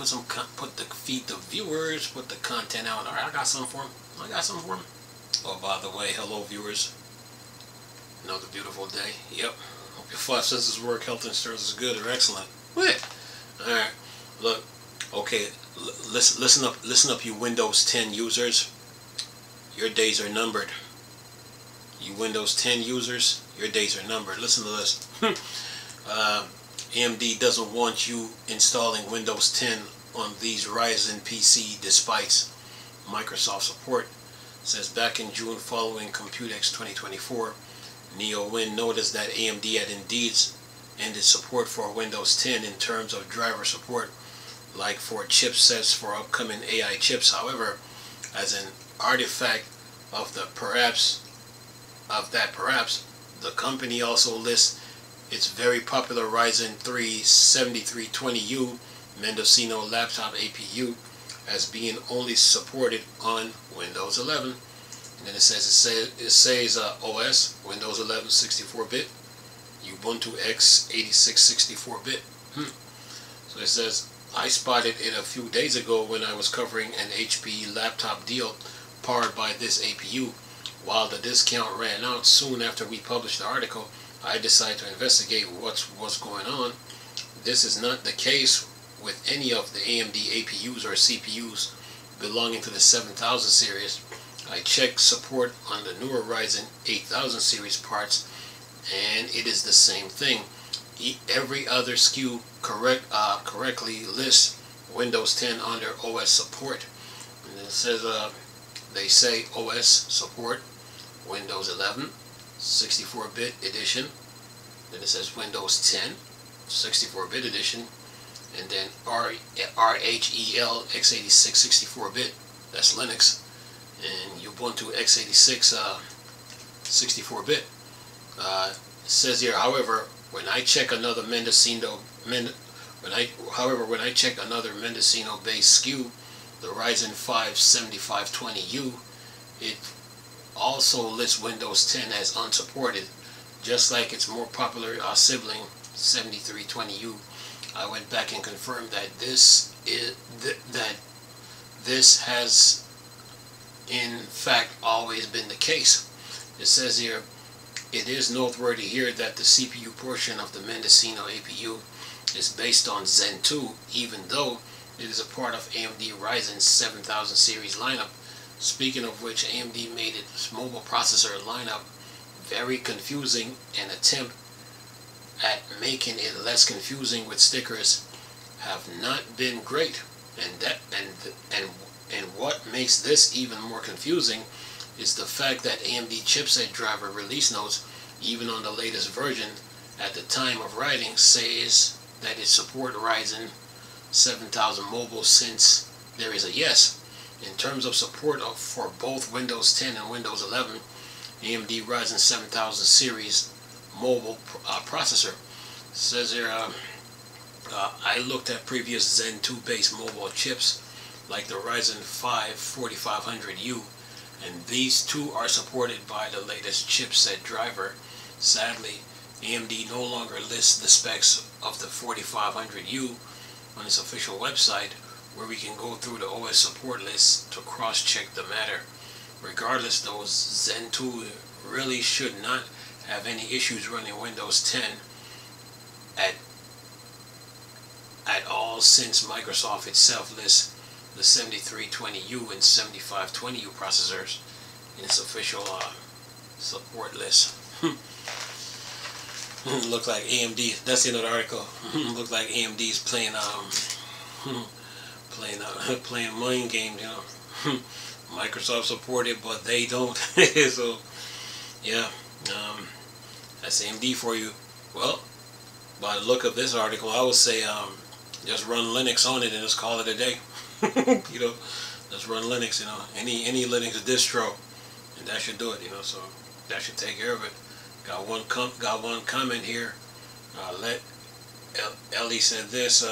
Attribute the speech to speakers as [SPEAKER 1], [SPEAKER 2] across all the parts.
[SPEAKER 1] feed the viewers, put the content out. All right, I got something for them. Oh, by the way, hello viewers. Another beautiful day. Yep. Hope your 5 senses work. Health insurance is good or excellent. What? All right. Look. Okay. Listen up, you Windows 10 users. Your days are numbered. You Windows 10 users, your days are numbered. Listen to this. AMD doesn't want you installing Windows 10 on these Ryzen PC despite Microsoft support. It says back in June following Computex 2024, NeoWin noticed that AMD had indeed ended support for Windows 10 in terms of driver support, like for chipsets for upcoming AI chips. However, as an artifact of perhaps the company also lists its very popular Ryzen 3 7320U Mendocino laptop APU as being only supported on Windows 11. And then it says OS Windows 11 64-bit, Ubuntu x86 64-bit. So it says, I spotted it a few days ago when I was covering an HP laptop deal powered by this APU. While the discount ran out soon after we published the article, I decided to investigate what's going on. This is not the case with any of the AMD APUs or CPUs belonging to the 7000 series. I checked support on the newer Ryzen 8000 series parts, and it is the same thing. Every other SKU correctly lists Windows 10 under OS support. And it says they say OS support Windows 11 64-bit edition. Then it says Windows 10 64-bit edition, and then RHEL x86 64-bit, that's Linux, and Ubuntu x86 64-bit. It says here, however, when I check another Mendocino based SKU, the Ryzen 5 7520U, it also lists Windows 10 as unsupported, just like its more popular sibling 7320U. I went back and confirmed that this has in fact always been the case. It says here, it is noteworthy here that the CPU portion of the Mendocino APU is based on Zen 2, even though it is a part of AMD Ryzen 7000 series lineup. Speaking of which, AMD made its mobile processor lineup very confusing. An attempt at making it less confusing with stickers have not been great. And what makes this even more confusing is the fact that AMD chipset driver release notes, even on the latest version at the time of writing, says that it supports Ryzen 7000 mobile, since there is a yes. In terms of support for both Windows 10 and Windows 11, AMD Ryzen 7000 series mobile processor. It says here, I looked at previous Zen 2 based mobile chips like the Ryzen 5 4500U, and these two are supported by the latest chipset driver. Sadly, AMD no longer lists the specs of the 4500U on its official website, where we can go through the OS support list to cross-check the matter. Regardless, those Zen 2 really should not have any issues running Windows 10 at all, since Microsoft itself lists the 7320U and 7520U processors in its official support list. Look like AMD, that's the end of the article. Look like AMD's playing playing mind games, you know. Microsoft supported, but they don't. So yeah, that's AMD for you. Well, by the look of this article, I would say just run Linux on it and just call it a day. You know, just run Linux. You know, any Linux distro, and that should do it. You know, so that should take care of it. Got one comment here. Ellie said this.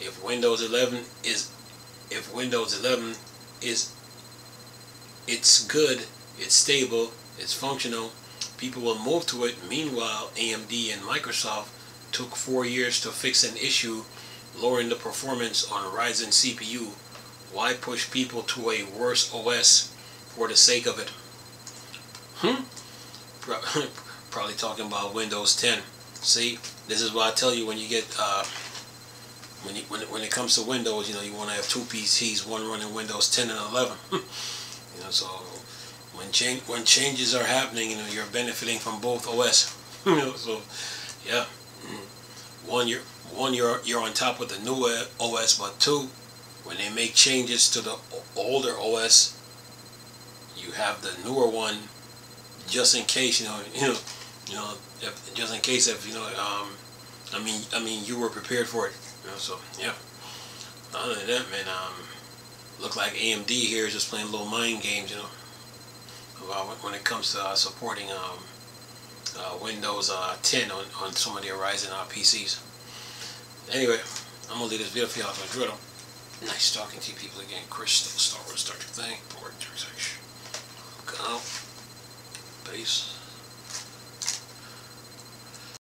[SPEAKER 1] If Windows 11 is it's good, it's stable, it's functional, people will move to it. Meanwhile, AMD and Microsoft took 4 years to fix an issue lowering the performance on a Ryzen CPU. Why push people to a worse OS for the sake of it? Probably talking about Windows 10. See, this is what I tell you when you get when it comes to Windows. You know, you want to have two PCs, one running Windows 10 and 11. You know, so when changes are happening, you know, you're benefiting from both OS. You know, so yeah, one you're on top of the new OS, but two, when they make changes to the older OS, you have the newer one just in case, you know, just in case if I mean, you were prepared for it, you know. So yeah. Other than that, man, look like AMD here is just playing little mind games, you know, when it comes to supporting Windows 10 on some of their Ryzen PCs. Anyway, I'm gonna leave this video for y'all to drill. Nice talking to you people again. Crystal, Star Wars, Star Trek thing, board 36. Go. Peace.